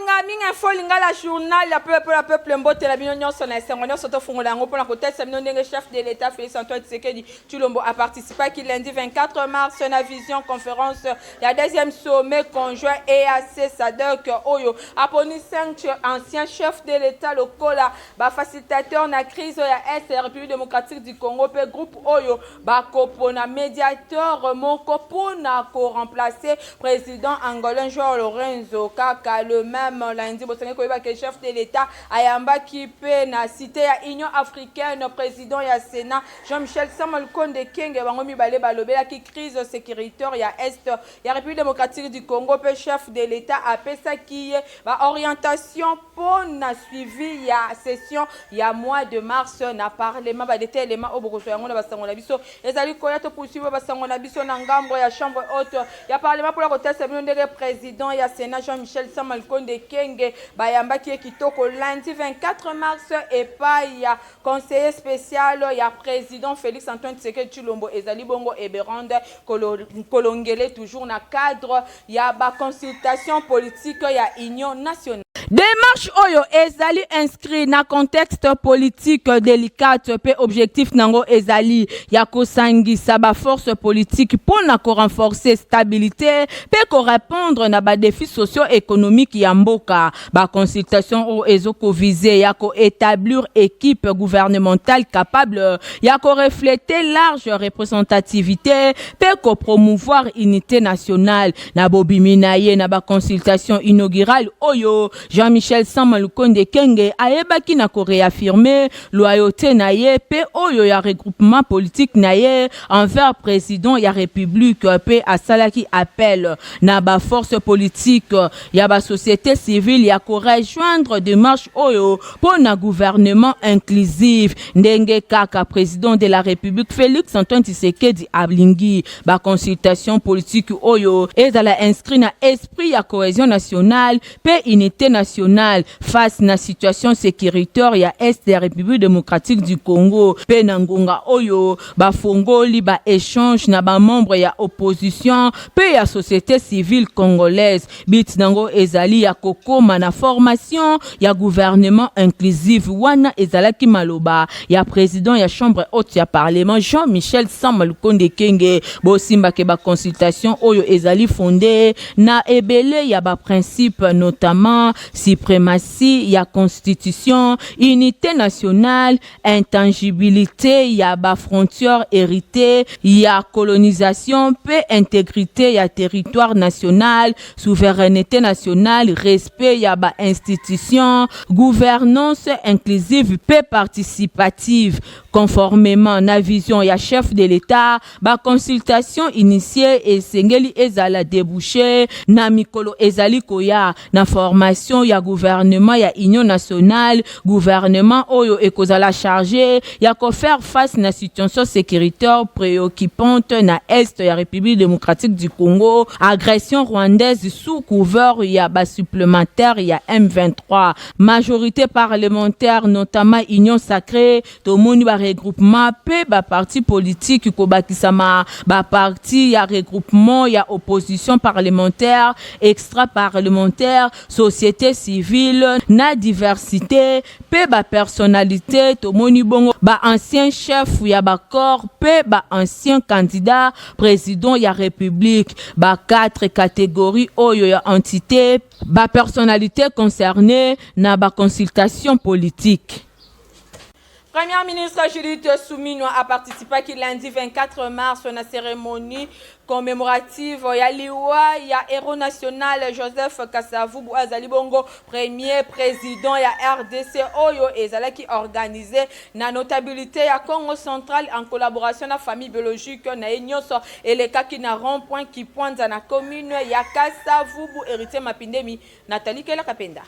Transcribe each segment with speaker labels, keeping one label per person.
Speaker 1: minga folinga la journal la peuple mbote la binonyo sona sengonyo soto fungola ngo pona kotesa minonenge chef de l'état Félix Antoine Tshisekedi Tshilombo a participé qui lundi 24 mars na vision conférence la deuxième sommet conjoint EAC SADC Oyo aponi 5 anciens chefs de l'état lokola ba facilitateur na crise ya Est République démocratique du Congo pe groupe Oyo ba kopona médiateur moko pona ko remplacer président angolais Joao Lorenzo Kaka le même lundi bosenge koyeba que chef de l'état ayamba kipe na cité ya Union africaine président ya Sénat Jean-Michel Sama Lukonde Kenge bango mibale balobela ki crise sécuritaire ya Est ya République démocratique du Congo pe chef de l'état apesa ki ba orientation pour na suivi ya session ya mois de mars na parlement ba dété élément obokoso yango na basango na biso ezali koya to poursuivre basango na biso na ngambo ya chambre haute ya parlement pour la kotesa bino ndenge président ya Sénat Jean-Michel Sama Lukonde Kenge bayamba ki kitoko lundi 24 mars et pas ya conseiller spécial ya président Félix Antoine Tshisekedi Tshilombo ezali bongo Eberande Kolongele toujours na cadre ya ba consultation politique ya Union nationale. Démarche oyo ezali inscrit na contexte politique délicate pe objectif nango ezali ya kosangisa ba force politique pour na ko renforcer stabilité pe ko répondre na ba défis socio-économiques ya mboka ba consultation o ezoko viser ya ko établir équipe gouvernementale capable ya ko refléter large représentativité pe ko promouvoir unité nationale na bobimina ye na ba consultation inaugurale oyo Jean-Michel Sama Lukonde Kenge ayebaki na ko réaffirmer loyauté na ye pe oyo ya regroupement politique na ye envers président ya république pe asalaki appel na ba force politique ya ba société civile ya ko rejoindre démarche oyo pour na gouvernement inclusif ndenge kaka président de la république Félix Antoine Tshisekedi ablingi ba consultation politique oyo ezala inscrit na esprit ya cohésion nationale pe unité nationale face na situation sécuritaire ya Est de la République démocratique du Congo pe na ngonga oyo ba fongoli ba échange na ba membre ya opposition pe ya société civile congolaise bit nango ezali ya kokoma na formation ya gouvernement inclusif wana ezalaki maloba ya président ya chambre haute ya parlement Jean-Michel Sama Lukonde Kenge bosimba ke ba consultation oyo ezali fondé na ebele ya ba principe notamment suprématie ya constitution unité nationale intangibilité ya ba frontière héritée ya colonisation pe intégrité ya territoire national souveraineté nationale respect ya ba institution gouvernance inclusive pe participative conformément na vision ya chef de l'état ba consultation initiée et sengeli ezala débouché na mikolo ezali koya na formation ya gouvernement ya Union nationale gouvernement oyo ekozala chargé ya ko faire face na situation sécuritaire préoccupante na Est ya République démocratique du Congo agression rwandaise sous couvert ya ba supplémentaire ya M23 majorité parlementaire notamment Union sacrée tomoni ba regroupement pe ba parti politique ko bakisama ba parti ya regroupement ya opposition parlementaire extra parlementaire société civile na diversité pe ba personnalité tomoni bongo ba ancien chef ya ba corps pe ba ancien candidat président ya république ba 4 catégories oyo ya entité ba personnalité concernée na ba consultation politique. Premier ministre Judith Suminwa a participé qui lundi 24 mars à la cérémonie commémorative ya liwa ya héros national Joseph Kasavubu azali bongo premier président ya RDC oyo ezalaki organisé na notabilité ya Congo central en collaboration na famille biologique na enyoso elekaki na rond-point qui pointe na commune ya Kasavubu héritier Mapindemi Nathalie Kela Kapenda.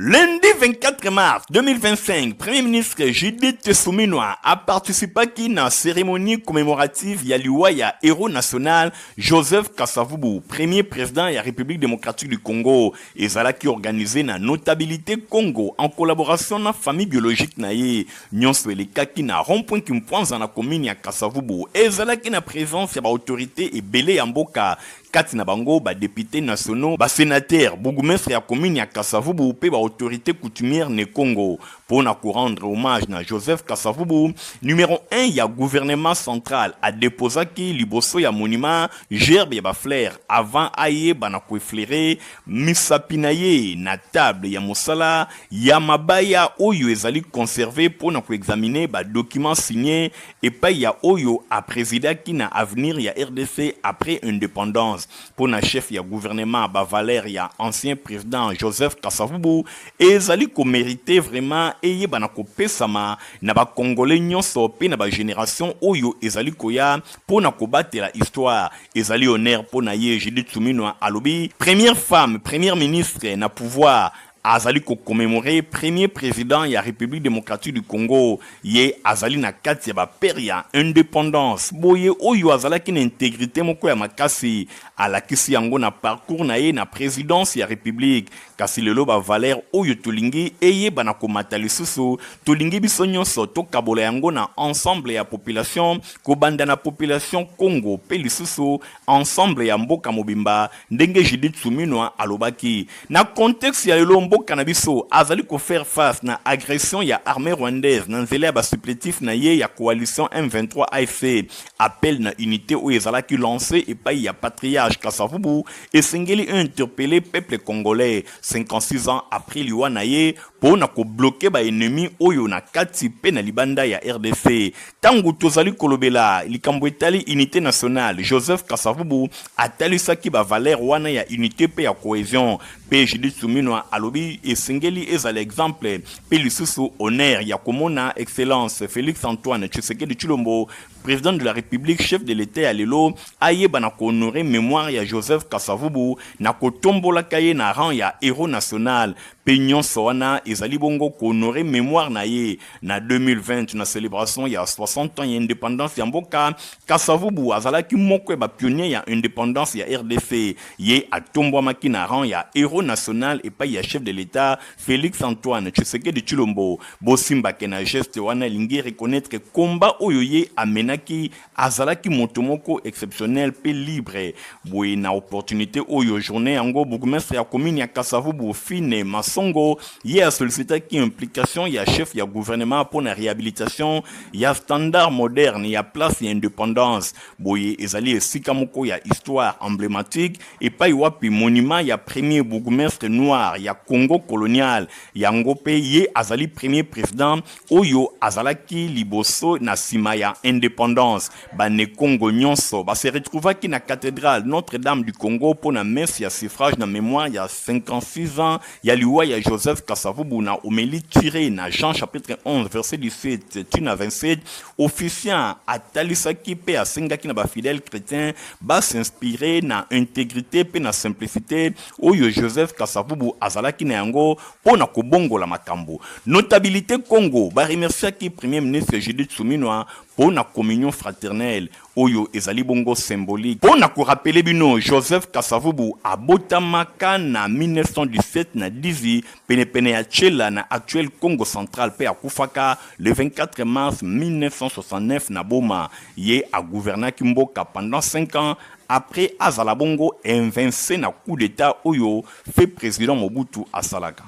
Speaker 2: Lundi 24 mars 2025, Premier ministre Judith Suminwa a participé à la cérémonie commémorative ya héros national Joseph Kasavubu, premier président de la République démocratique du Congo. Et ça qui organisé na Notabilité Congo en collaboration na famille biologique naye. Nyonso eleka ki na rond-point qui mpoanza na commune ya Kasavubu. Et ça qui na présence ya ba autorité et belé ya mboka. Kati na bango ba député nationaux, ba sénateur, bourgmestre ya commune ya Kasavubu pe ba autorité coutumière ne Congo. Pour na rendre hommage na Joseph Kasavubu, numéro 1 ya gouvernement central a déposé ki liboso ya monument gerbe ya ba fleur avant aye ba na ko fleurer misapinaye na table ya mosala ya mabaya oyo ezali conservé pour na ko examiner ba document signé et pa ya oyo a président ki na avenir ya RDC après indépendance. Pour na chef ya gouvernement ba Valère ya ancien président Joseph Kasavubu et zali ko mérité vraiment eye bana ko pesama na ba congolais nyonso pe na ba génération oyo ezali koya pour na ko batela histoire ezali honneur pour na ye Judith Suminwa alobi première femme première ministre na pouvoir azali ko commémorer premier président ya République démocratique du Congo ye azali na kati ya ba peria indépendance boye oyo azala ki na intégrité moko ya makasi ala kisi yango na parcours na ye na présidence ya République kasi lelo ba Valère oyo tolingi eye bana ko matalisusu tolingi biso nyonso to kabola yango na ensemble ya population ko banda na population Congo pe lisusu ensemble ya mboka mobimba ndenge Judith Suminwa alobaki na contexte ya lelo Canabiso azali ko faire face na agression ya armée rwandaise na nzela ba supplétif na ye ya coalition M23 AFC appel na unité ou ezala ki lancé et pa ya patriarche Kasavubu et singeli interpellé peuple congolais 56 ans après liwa na ye pour na ko bloquer ba ennemi oyo na kati pe na libanda ya RDC tangu tozali kolobela likambo etali unité nationale Joseph Kasavubu atalisaki ba Valère wana ya unité pe ya cohésion pe Judith Suminwa alobi et singeli ezala exemple pe lisusu honneur ya komona excellence Félix Antoine Tshisekedi Tshilombo président de la République chef de l'État à lelo aye bana ko honorer mémoire ya Joseph Kasavubu na ko tombola kaye na rang ya héros national pe nyonso wana ezali bongo ko honorer mémoire na ye na 2020 na célébration ya 60 ans ya indépendance ya mboka Kasavubu azalaki moko ba pionnier ya indépendance ya RDC ye atombwamaki na rang ya héros national et pa ya chef de l'État Félix Antoine Tshisekedi Tshilombo bosimba ke na geste wana lingi reconnaître combat oyo ye amenaki azalaki motomoko exceptionnel pe libre boye na opportunité oyo journée yango bourgmestre ya commune ya Kasavubu Fine Masongo ye a sollicité ki implication ya chef ya gouvernement pour la réhabilitation ya standard moderne ya place ya indépendance boye ezali esika moko ya histoire emblématique et pa wapi monument ya premier bourgmestre noir ya Congo colonial yango pe ye azali premier président oyo azalaki liboso na sima ya indépendance bane Congo nyonso ba se retrouvaki na cathédrale Notre-Dame du Congo pour na messe ya suffrage na mémoire ya 56 ans ya liwa ya Joseph Kasavubu na homélie tirée na Jean chapitre 11 verset 17 tuna 27 officiant atalisaki pe asengaki na ba fidèles chrétiens ba s'inspirer na intégrité pe na simplicité oyo Joseph Kasavubu azalaki na yango pona kobongola makambo. Notabilité Congo ba remerciaki premier ministre Judith Suminwa pour la communion fraternelle oyo ezali bongo symbolique pour na ko rappeler bino Joseph Kasavubu abotamaka na 1917 na Dizi pene ya Tchela na actuel Congo central pe akufaka le 24 mars 1969 na Boma ye a gouverné Kimboka pendant 5 ans après azala bongo invincé na coup d'état oyo fait président Mobutu asalaka.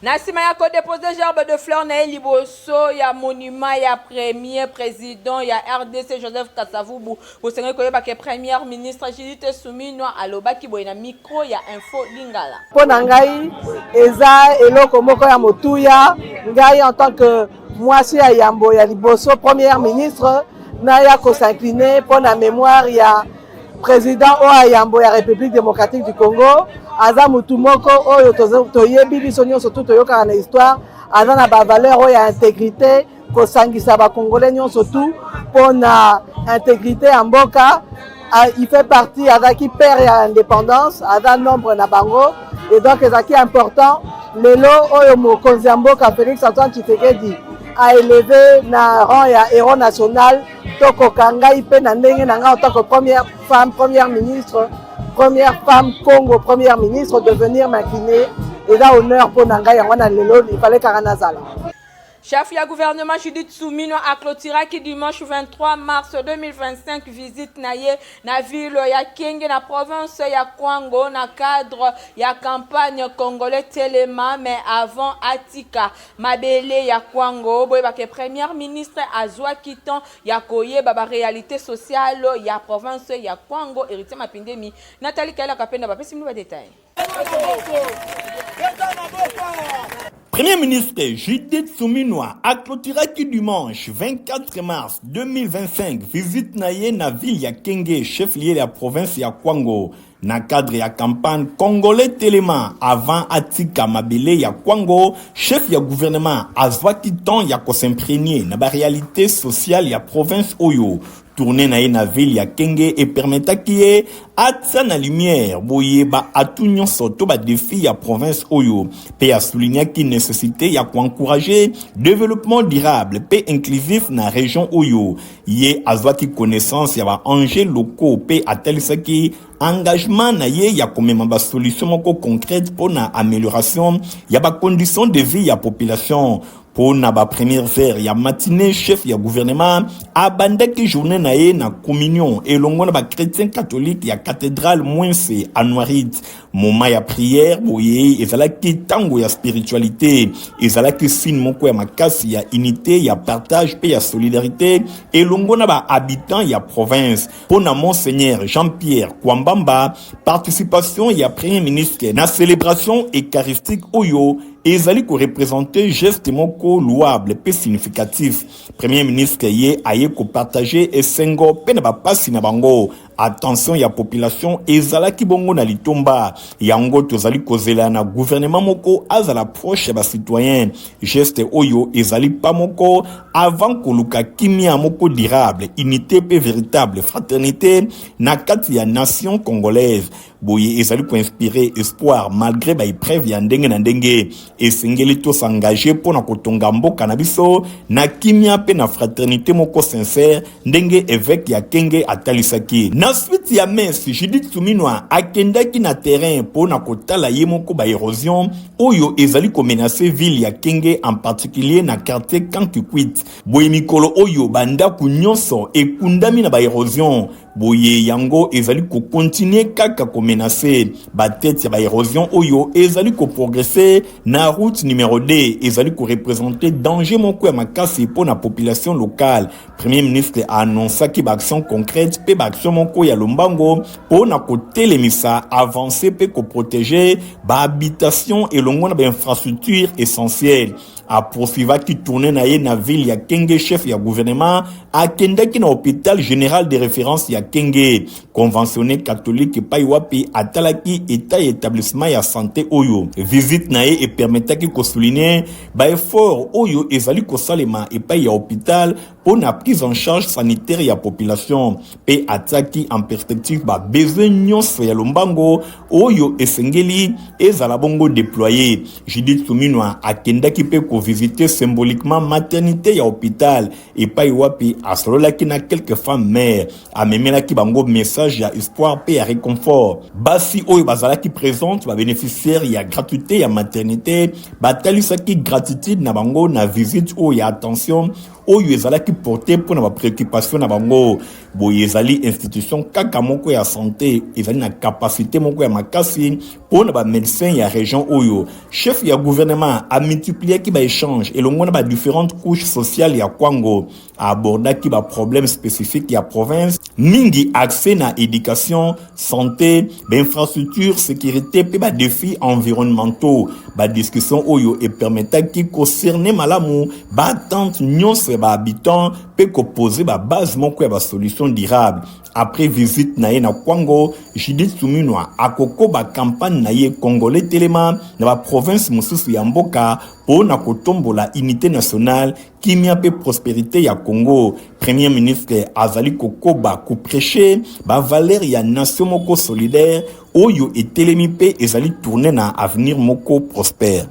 Speaker 1: Nasima ya ko déposer gerbe de fleurs na liboso ya monument ya premier président ya RDC Joseph Kasavubu bosenga ko yeba ke premier ministre Judith Suminwa alobaki boye na micro ya info lingala
Speaker 3: pona ngai eza eloko moko ya motuya ngai en tant que mwasi ya yambo ya liboso premier ministre na ya ko s'incliner pona mémoire ya président o yambo ya République démocratique du Congo aza mutu moko oyo toyebi biso nyonso tout toyokaka na histoire aza na ba valeur oyo ya intégrité kosangisa ba congolais nyonso tout pona intégrité ya mboka il fait partie avec perd l'indépendance, avec nombre na bango, et donc c'est important. Le lot mokonzi ya mboka Félix Antoine Tshisekedi a élevé na rang ya héros national tokoka ngai pe na ndenge na nga en tant que première femme première femme Congo première ministre devenir m'incliner et là honneur pour nanga yango na lelo il fallait karana zala.
Speaker 1: Chef du gouvernement Judith Soumino a clôturé qui dimanche 23 mars 2025 visite naye na ville ya Kenge na province ya Kwango na cadre ya campagne congolais Telema mais avant Atika Mabele ya Kwango boye ba que premier ministre azwa kiton ya koye baba réalité sociale ya province ya Kwango héritier mapindemi Nathalie Kala kapenda ba pesi ba détail.
Speaker 2: Premier ministre Judith Soumino a clôturé qui dimanche 24 mars 2025 visite naye na ville ya Kenge, chef-lieu de la province ya Kwango. Na cadre ya campagne congolais Telema avant Atika Mabele ya Kwango, chef ya gouvernement azwa kiton ya ko s'imprégner na ba réalité sociale ya province Oyo. Tourner na ville ya Kenge et permettre qu'il atsa na lumière boye ba atunyon soto ba défi ya province Oyo. Pe a souligné qu'il nécessité ya ko encourager développement durable pe inclusif na région Oyo. Yé azwa ki connaissance ya ba enjeux locaux pe atelisaki engagement na ye ya komema ba solution moko concrète pour na amélioration ya ba conditions de vie ya population. Pour na ba première vers ya matinée chef ya gouvernement abandaki journée na ye na communion et longo na ba chrétien catholique ya cathédrale Mwense à Noirit. Moment ya prière boye ezalaki tango ya spiritualité ezalaki signe moko ya makasi ya unité ya partage pe ya solidarité et longo na ba habitants ya province. Pour na monseigneur Jean-Pierre Kwambamba participation ya premier ministre na célébration eucharistique Oyo ezali ko représenter geste moko louable pe significatif. Premier ministre ye aye ko partager esengo pe na ba pasi na bango. Attention ya population ezalaki bongo na litomba yango tozali kozela na gouvernement moko azala proche ba citoyen geste oyo ezali pa moko avant koluka kimia moko durable unité pe véritable fraternité na kati ya nation congolaise boye ezali ko inspirer espoir malgré ba épreuve ya ndenge na ndenge esengeli to s'engager pour na kotonga mboka na biso na kimia pe na fraternité moko sincère ndenge évêque ya Kenge atalisaki. Na suite ya messe Judith Soumino akendaki na terrain pour na kotala ye moko ba érosion oyo ezali ko menacer ville ya Kenge en particulier na quartier Kankikwit. Boye mikolo oyo banda ku nyonso ekundami na ba érosion boye yango ezali ko continuer kaka ko menacer ba tête ya ba érosion oyo ezali ko progresser na route numéro 2 ezali ko représenter danger moko ya makasi pour na population locale. Premier ministre a annoncé ki ba action concrète pe ba action moko ya lombango pour na ko telemisa avancer pe ko protéger ba habitation et longo na ba infrastructure essentielle. A poursuivre qui tournait na ye na ville ya Kenge chef ya gouvernement a kendaki na hôpital général de référence ya Kenge conventionné catholique pa wapi atalaki état établissement ya santé oyo visite na ye et permetaki ko souligner ba effort oyo ezali ko salema et pa ya hôpital pour na prise en charge sanitaire ya population pe ataki en perspective ba besoin nyonso ya lombango oyo esengeli ezala bongo déployer. Judith Soumino akendaki pe ko visiter symboliquement maternité ya hôpital et pa wapi asololaki na quelques femmes mères amemelaki bango message ya espoir pe ya réconfort. Basi oyo bazalaki présente ba bénéficiaire ya gratuité ya maternité batalisaki gratitude na bango na visite oyo ya attention oyo ezalaki porté pour na préoccupation na bango boye ezali institution kaka moko ya santé ezali na capacité moko ya makasi pour na ba médecin ya région oyo. Chef ya gouvernement a multiplié ki ba échange et longo na ba différentes couches sociales ya Kwango a abordaki ba problème spécifique ya province mingi accès na éducation santé ba infrastructure sécurité pe ba défis environnementaux ba discussion oyo et permetaki concerner malamu ba attente nyonso ya ba habitants pe ko poser ba base moko ya ba solution durable. Après visite na ye na Kwango, Judith Suminwa akoko ba campagne na ye congolais telema na ba province mosusu ya mboka po na kotombola unité nationale kimia pe prospérité ya Congo. Premier ministre azali kokoba ko prêcher ba valeur ya nation moko solidaire oyo etelemi pe ezali tourner na avenir moko prospère.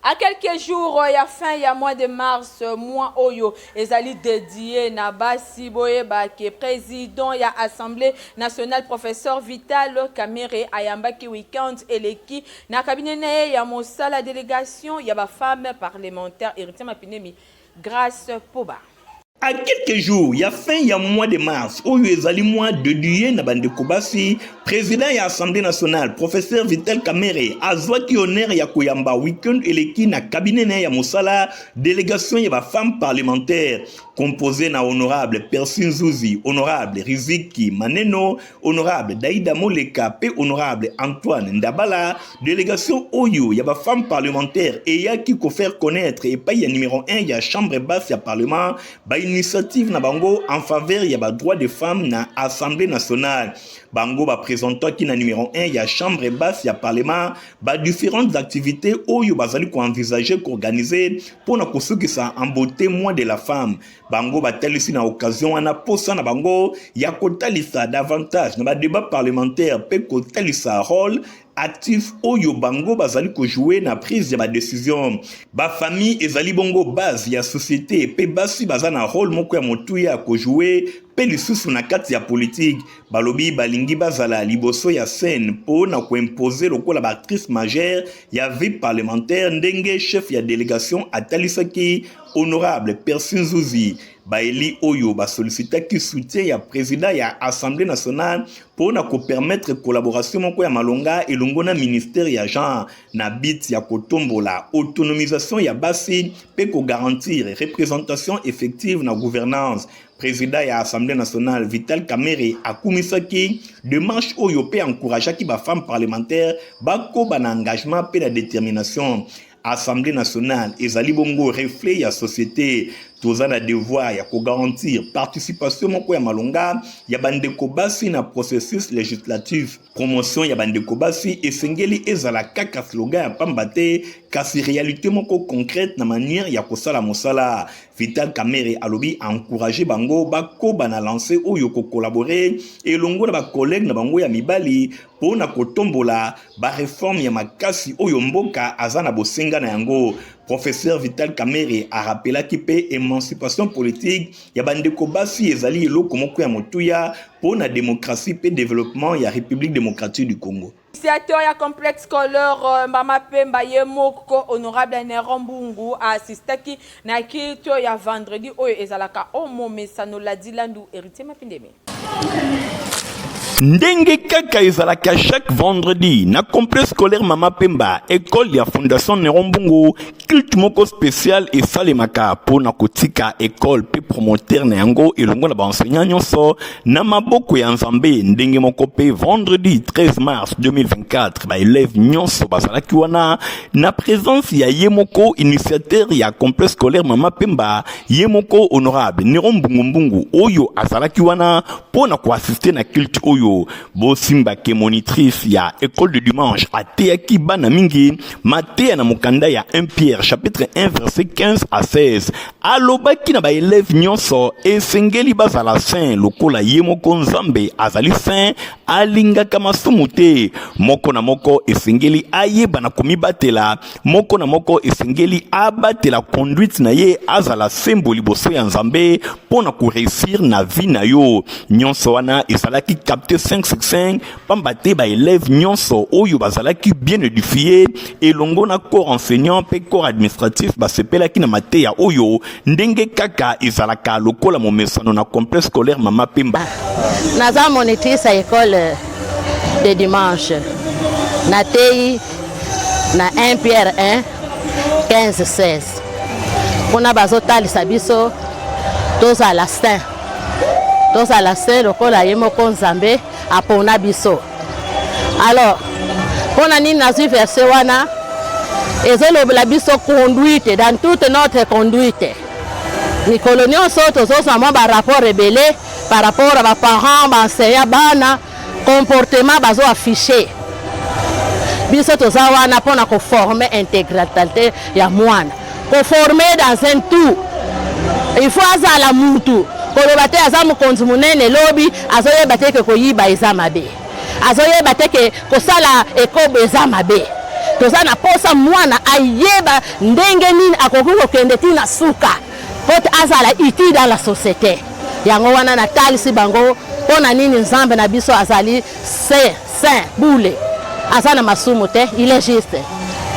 Speaker 1: À quelques jours, il y a fin, il y a mois de mars, mois Oyo, ezali dédié na basi boye ke président ya Assemblée nationale professeur Vital Kamerhe ayambaki weekend eleki na cabinet na ya mosala délégation ya ba femme parlementaire héritier mapinemi grâce Poba.
Speaker 2: À quelques jours, il y a fin, il y a mois de mars, où il y a mois de juillet, na bande Kobasi, président de l'Assemblée nationale, professeur Vital Kamerhe, azwaki honneur ya koyamba week-end eleki na cabinet na ya mosala, délégation ya ba femme parlementaire, composé na honorable Persin Zouzi, honorable Riziki Maneno, honorable Daïda Moleka, pe honorable Antoine Ndabala, délégation Oyo, ya ba femme parlementaire, et ya qui ko faire connaître, et pas ya numéro 1, ya chambre basse ya parlement, ba initiative na bango en faveur ya ba droit des femmes na Assemblée nationale. Bango ba présentant qui na numéro 1 ya chambre basse ya parlement, ba différentes activités oyo bazali ko envisager qu'organiser pour na kosuki sa en beauté mois de la femme. Bango ba telisi na occasion wana posa na bango ya kotalisa davantage na ba débat parlementaire pe kotalisa rôle actif oyo bango bazali ko jouer na prise de décision. Ba famille ezali bongo base ya société pe basi bazana rôle moko ya motuya ko jouer pe lisusu na kati ya politique. Balobi balingi bazala liboso ya scène po na ko imposer lokola ba actrice majeure ya vie parlementaire ndenge chef ya délégation atalisaki honorable Persin Zouzi. Baeli Oyo ba sollicita qui soutien ya président ya Assemblée nationale pour na ko permettre collaboration moko ya malonga et longona ministère ya genre na bit ya kotombola autonomisation ya basi pe ko garantir représentation effective na gouvernance. Président ya Assemblée nationale Vital Kamerhe akumisaki démarche Oyo pe encourageaki ba femme parlementaire ba ko ba na engagement pe la détermination. Assemblée nationale ezali bongo reflet ya société toza na devoir ya ko garantir participation moko ya malonga ya bandeko basi na processus législatif. Promotion ya bandeko basi esengeli ezala kaka slogan ya pambate kasi réalité moko concrète na manière ya kosala mosala. Vital Kamerhe alobi encourager bango bako bana lancer oyo ko collaborer et longo na ba collègue na bango ya mibali po na kotombola ba réforme ya makasi oyo mboka azana bosenga na yango. Professeur Vital Kamerhe a rappelé qu'il peut émancipation politique ya bandeko basi ezali eloko moko ya motuya pour la démocratie et développement ya République démocratique du Congo.
Speaker 1: Initiateur ya complexe scolaire Mama Pemba Yemoko honorable Néron Mbungu assistaki na kito ya vendredi oyo ezalaka omo mesano la dilandu héritier mapindeme.
Speaker 2: Ndenge kaka ezalaka chaque vendredi na complexe scolaire Mama Pemba école ya fondation Néron Mbungu culte moko spécial et salemaka po na kotika école pe promoteur na yango elongo na ba enseignant nyonso na maboko ya Nzambe. Ndenge moko pe vendredi 13 mars 2024 ba élève nyonso bazalaki wana na présence ya yemoko initiateur ya complexe scolaire Mama Pemba yemoko honorable Néron Mbungu oyo azalaki wana po na ko assister na culte oyo. Bosimba ke monitrice ya école de dimanche ateyaki bana mingi mateya na mokanda ya 1 Pierre chapitre 1 verset 15 à 16 alobaki na ba élève nyonso esengeli bazala saint lokola ye moko Nzambe azali saint alingaka masumu te. Moko na moko esengeli ayeba na komibatela, moko na moko esengeli abatela conduite na ye azala sembo liboso ya Nzambe pona ko réussir na vie na yo. Nyonso wana ezalaki capté 5/5 pambate ba élève nyonso oyo bazalaki bien édifié et longo na corps enseignant pe corps administratif basepelaki na mateya oyo ndenge kaka ezalaka lokola momesano na complexe scolaire Mama Pemba.
Speaker 4: Naza monitrice à école de dimanche na tei na 1 Pierre 1 15-16 pona bazotalisa biso tozala saint lokola ye moko Nzambe apona biso. Alors Pona nini nazwi verset wana ezolobela biso conduite dans toute notre conduite. Mikolo nyonso tozozwa mwa rapport rebelle par rapport à parents, enseignants, bana comportement bazo affiché. Biso toza wana pona ko former intégralité ya mwana. Ko former dans un tout. Il faut azala mutu. Koloba te aza mokonzi munene lobi azoyeba te ke koyiba eza mabe. Azoyeba te ke kosala ekobo eza mabe. Toza na posa mwana ayeba ndenge nini akoki kokende tina suka. Pote azala iti dans la société. Yango wana na talisi bango pona nini nzambe na biso azali saint boule. Aza na masumu te, il est juste.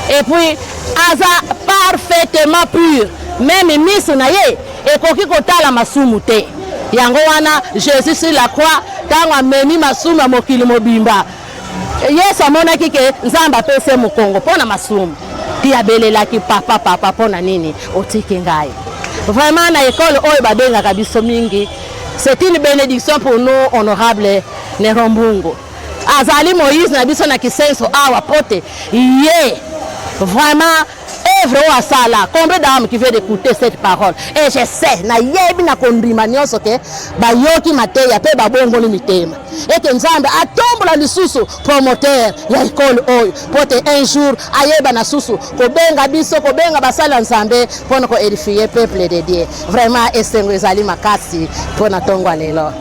Speaker 4: Et puis aza parfaitement pur. Même miso na ye ekoki kotala masumu te. Yango wana Jésus sur la croix tango amemi masumu ya mokili mobimba. Yesu amonaki ke nzambe apese mokongo pona masumu. Ti abelelaki papa pona nini otiki ngai. Vraiment na école oyo babengaka biso mingi. C'est une bénédiction pour nous honorable Nerombungu. Azali Moïse na biso na kisenso awa pote ye vraiment œuvre au asala. Combien d'âmes qui veulent écouter cette parole? Et je sais, na yebi na kondima nyonso ke ba yoki mateya pe ba bongo ni mitema. Et que nzambe atombola lisusu promoteur ya école oyo. Pote un jour ayeba na susu ko benga biso ko benga basala nzambe pona ko édifier peuple de Dieu. Vraiment esengo ezali makasi pona tongwa lelo.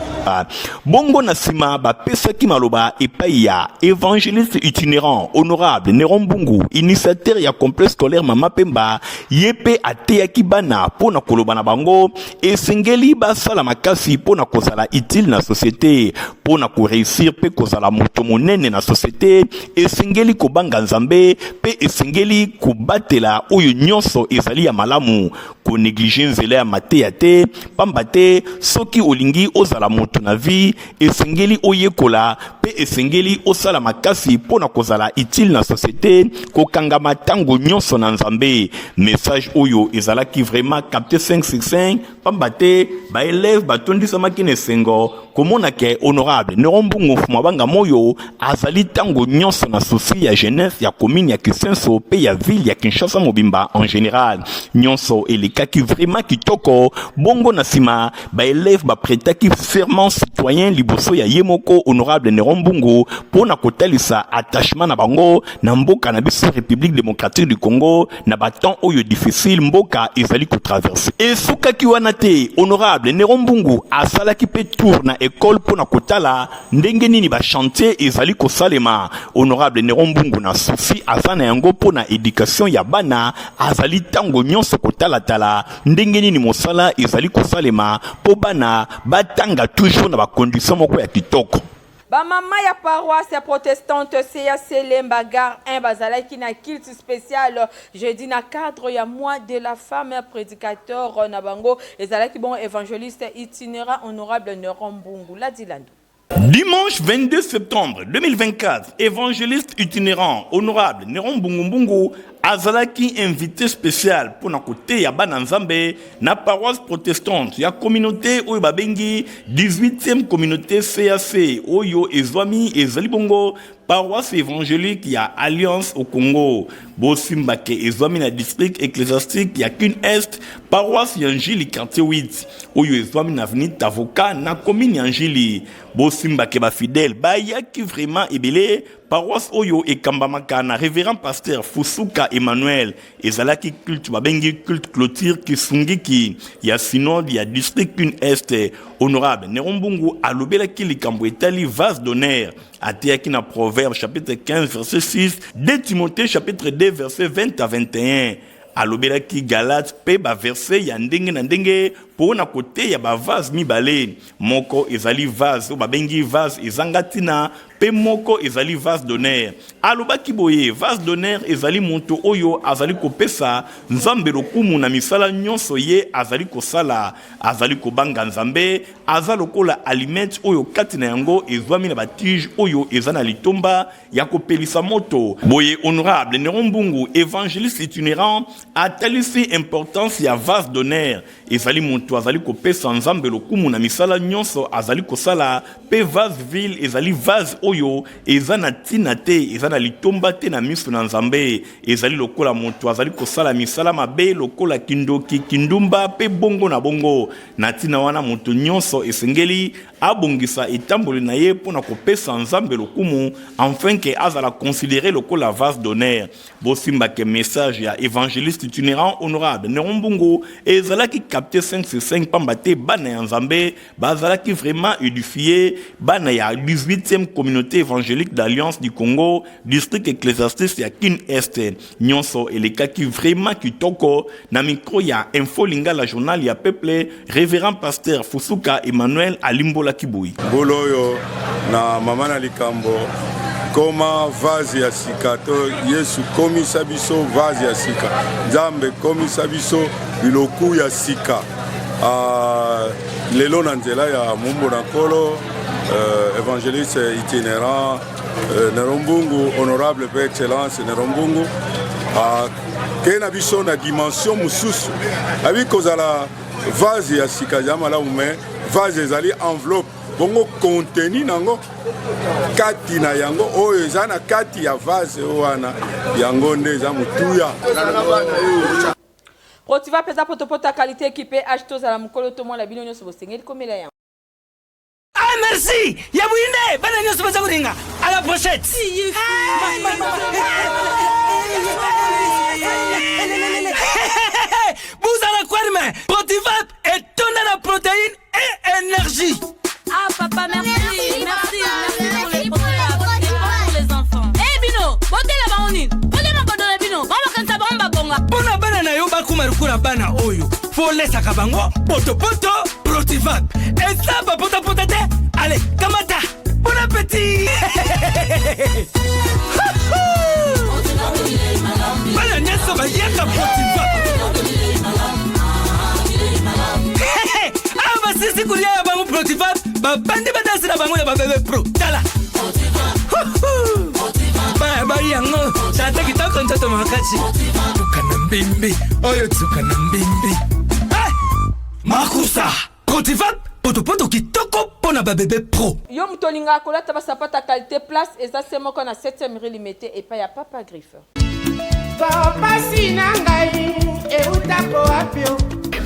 Speaker 2: Bongo Nasima bapesaki maloba epai ya évangéliste itinérant honorable Nerombungu initiateur ya complexe scolaire Mama Pemba yepe ateyaki bana pona koloba na bango esengeli basala makasi pona kozala utile na société pona ko réussir pe kozala moto monene na société esengeli kobanga nzambe pe esengeli kobatela oyo nyonso ezali ya malamu ko négliger nzela ya mateya te pamba te soki olingi ozala moto na vie esengeli oyekola pe esengeli osala makasi pona kozala utile na société kokangama tango nyonso na nzambe. Message oyo ezalaki vraiment capté 565 pamba te ba élève batondisamaki na esengo komona ke honorable Nerombungu mabanga moyo azali tango nyonso na souci ya jeunesse ya commune ya Kisenso pe ya ville ya Kinshasa mobimba en général nyonso elekaki vraiment kitoko. Bongo na sima ba élève ba prêtaki serment citoyen liboso ya yemoko honorable Nerombungu pona kotalisa attachement na bango na mboka na biso République démocratique du Congo na baton oyo difficile mboka ezali ko traverser. Et sukaki wana te honorable Nerombungu asalaki pe tour na école pona kotala ndenge nini ba chantier ezali ko salema. Honorable Nerombungu na souci azana yango pona éducation ya bana azali tango nyonso kotala tala ndenge nini mosala ezali ko salema po bana batanga toujours na ba condition moko ya kitoko.
Speaker 1: Ba mama ya paroisse protestante CAC Lemba Gare 1 bazalaki na culte spécial jeudi na cadre ya mois de la femme prédicateur na bango ezalaki bon évangéliste itinérant honorable Nerombungu la dilando.
Speaker 2: Dimanche 22 septembre 2024, évangéliste itinérant honorable Nerombungu azalaki invité spécial pour na côté ya bana nzambe na paroisse protestante ya communauté oyo babengi 18e communauté CAC oyo ezwami ezali bongo paroisse évangélique ya Alliance au Congo bosimbake ezwami na district ecclésiastique ya Kin Est paroisse ya Njili quartier 8 oyo ezwami na avenue Tavoka na commune ya Njili bosimbake ba fidèle bayaki vraiment ebele paroisse oyo ekambamaka na révérend pasteur Fusuka Emmanuel ezalaki culte babengi culte clôture kisungiki ya synode ya district Kin Est honorable Nerombungu alobelaki likambo etali vase d'honneur ateyaki na Proverbe chapitre 15 verset 6 de Timothée chapitre 2 verset 20 à 21 alobelaki Galate pe ba verset ya ndenge na ndenge pona kote ya ba vase mibale moko ezali vase o babengi vase ezangatina pe moko ezali vase d'honneur alobaki boye vase d'honneur ezali moto oyo azali kopesa nzambe lokumu na misala nyonso ye azali kosala azali kobanga nzambe azali lokola aliment oyo kati na yango ezwami na batige oyo ezana litomba ya kopelisa moto boye honorable Nerombungu évangéliste itinérant atalisi importance ya vase d'honneur ezali moto azali kopesa nzambe lokumu na misala nyonso azali kosala pe vase ville ezali vase oyo eza na tina te eza na litomba te na miso na nzambe ezali lokola moto azali kosala misala mabe lokola kindoki kindumba pe bongo na bongo na tina wana moto nyonso esengeli abongisa etamboli na ye mpona kopesa nzambe lokumu afin ke azala considéré lokola vase d'honneur bosimbake message ya évangéliste itinérant honorable Nerombungu ezalaki capté 5/5 pamba te bana ya nzambe bazalaki vraiment édifié bana ya 18e communauté évangélique d'Alliance du Congo district ecclésiastique ya Kin Est nyonso elekaki vraiment kitoko na micro ya Info Lingala journal ya peuple révérend pasteur Fusuka Emmanuel Alimbola Kiboui
Speaker 5: Boloyo na mama na likambo koma vazi ya sika to Yesu komisa biso vazi ya sika Nzambe komisa biso biloku ya sika lelo na nzela ya mumbo na kolo évangéliste itinérant Nerombungu honorable par excellence Nerombungu kena biso na dimension mususu abi kozala vase ya sika jamala ume vase ezali enveloppe bongo contenu nango kati na yango oyo eza na kati ya vase wana yango nde eza mutuya
Speaker 1: Rotiva pesa potopota qualité équipée achetos à la mukolo to mo la bino nyoso bosengeli komela ya.
Speaker 6: Ah merci. Ya buinde bana nyoso baza kuringa. À la prochaine. Vous allez quoi demain? Protivap et tonne la protéine et énergie.
Speaker 7: Ah papa merci pour les protéines pour les enfants. Eh Bino, bote la baonine. Bote na bote la Bino. Mama kansa bomba bonga.
Speaker 6: Pona bana na yo bakumarukura bana oyo. Faut laisser kabango poto poto Protivap. Et ça va pota pota te. Allez, kamata. Bon appétit. Bana nyaso ba yaka Protivap. Ah bah c'est kulia ya bango Protivap. Ba bande ba danser na bango ya ba bébé pro. Tala. Ba yango. Chata kitoko ntoto makati. Tukana mbimbi. Oyo tukana mbimbi. Makusa. Protivap. Poto kitoko pona ba bébé pro.
Speaker 1: Yo mutolinga kola taba sapata qualité place et ça c'est moko na 7e rue limité et pas ya papa griffe.
Speaker 3: Papa sinangai e utako apio.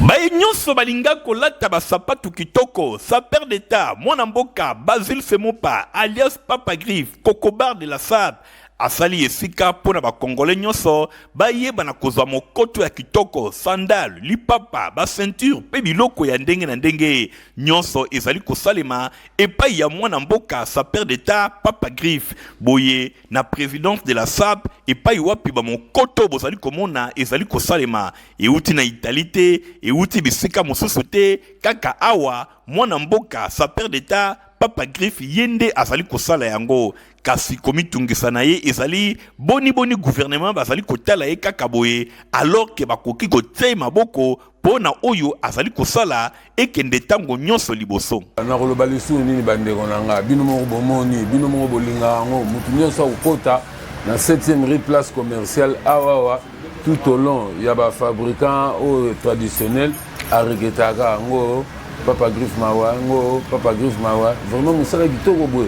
Speaker 2: Baye nyonso balinga kolata basapatu kitoko saper d'état mwana mboka Basile Semopa alias Papa Griffe Cocobar de la Sab asali esika pona ba congolais nyonso bayeba na kozwa mokoto ya kitoko sandal lipapa ba ceinture pe biloko ya ndenge na ndenge nyonso ezali kosalema epai ya mwana mboka saper d'état Papa Griffe boye na présidence de la SAP epai wapi ba mokoto bozali komona ezali kosalema euti na Italie euti bisika mosusu te kaka awa mwana mboka saper d'état Papa Griffe yende azali kosala yango kasi komitungisa na ye ezali boni gouvernement bazali kotala ye kaka boye alors que bakoki kotia maboko pona oyo azali kosala ekende tango nyonso liboso
Speaker 8: na koloba lisu nini bandeko nanga bino moko bomoni bino moko bolinga ngo mutu nyonso ukota na 7e rue place commerciale awawa tout au long ya ba fabricant au traditionnel ariketaka ngo Papa Griffe mawa ngo Papa Griffe mawa vraiment musala kitoko boye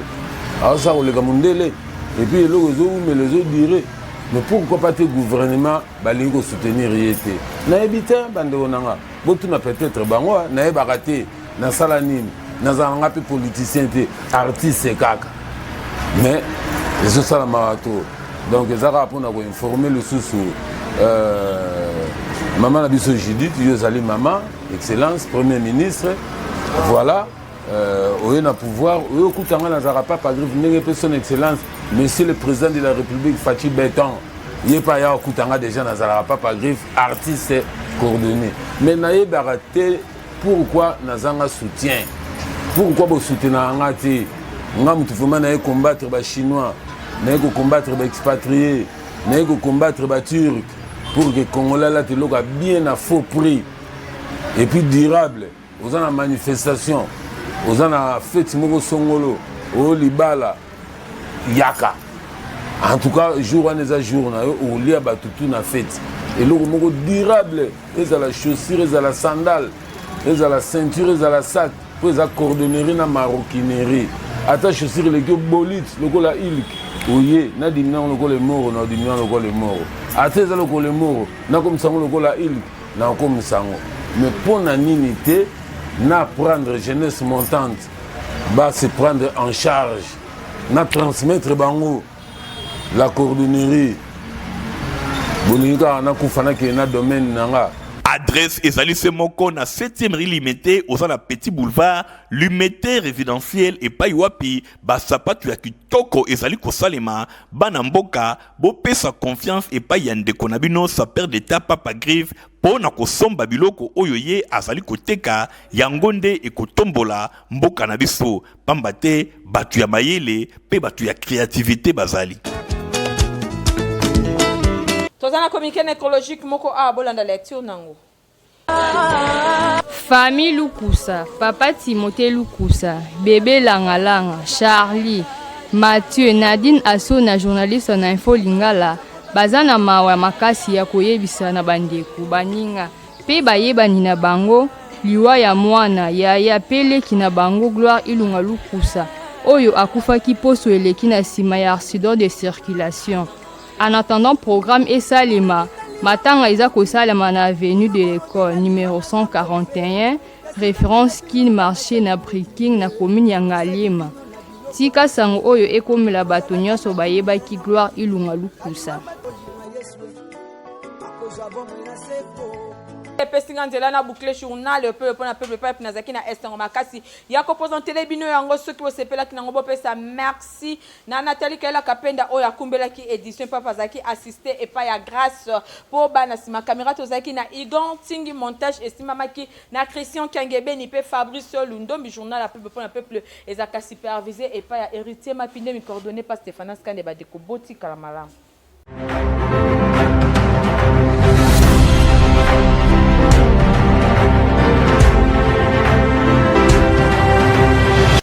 Speaker 8: alors ça on les gamundele et puis les autres mais les autres diraient mais pourquoi pas tes gouvernements balingo soutenir yete na ebita bande onanga botu na peut-être bango na ebakate na salanine na zanga pe politicien te artiste kaka mais les autres sala mawato donc ezaka pour na ko informer le sous maman Nabiso Judith Yozali maman excellence premier ministre voilà on a pouvoir on écoutanga nazara Papa Griffe ndenge pe son excellence monsieur le président de la République Fachi Beton yepa ya écoutanga déjà nazara Papa Griffe artiste coordonné mais naye baraté pourquoi nazanga soutien pourquoi bo soutenir ngati ngam tu vraiment naye combattre ba chinois naye combattre ba expatriés naye combattre ba turcs pour que Congolais là te loga bien à faux prix et puis durable aux en manifestation aux en fête moko songolo au libala yaka en tout cas jour en les jours na au lia batutu na fête et le moko durable et à la chaussure et à la sandale et à la ceinture et à la sac pour la cordonnerie na maroquinerie attache sur les bolit lokola ilik oye na dimina lokola moro na dimina lokola moro ateza lokola moro na comme sango lokola ilik na comme sango mais pour na nini te na prendre jeunesse montante va se prendre en charge na transmettre bango la coordonnerie bolinga na kufana ke na domaine nanga.
Speaker 2: Adresse ezali semoko na 7e rue Limité aux na Petit Boulevard Limité résidentiel et paiwapi basapatu ya kitoko ezali kosalema bana mboka bopesa confiance et pa yande konabino sa père d'état Papa Grive pona kosomba biloko oyo ye azali koteka yangonde e kotombola mboka na biso pambate batu ya mayele pe batu ya créativité bazali.
Speaker 1: Tozana communiqué écologique moko a bolanda lecture nango.
Speaker 9: Famille Lukusa, Papa Timothée Lukusa, Bébé Langalanga, Charlie, Mathieu, Nadine Asona, journaliste en info Lingala, Bazana mawa makasi ya koyebisa na bandeku baninga, pe bayebani na bango, liwa ya mwana ya pele kina bango Gloire Ilunga Lukusa, oyo akufaki poso eleki na sima ya accident de circulation. En attendant programme Esalema, matanga iza kosalema na avenue de l'école numéro 141, référence kin marché na Briking na commune ya Ngalema. Tika sango oyo ekomela bato nyonso bayebaki Gloire Ilunga Lukusa.
Speaker 1: Pesinga nzela na boucler journal le peuple na peuple pa nazaki na estango makasi ya ko présenter bino yango soki osepela ki nango bopesa merci na Nathalie Kela Kapenda oyo akumbela ki édition papa zaki assister et pas ya grâce pour bana sima caméra to zaki na Igon Tingi montage estimama ki na Christian Kangebe ni pe Fabrice Lundombi journal na peuple ezaka supervisé et pas ya héritier mapinde mi coordonné par Stéphane Skande ba dekoboti kala malamu.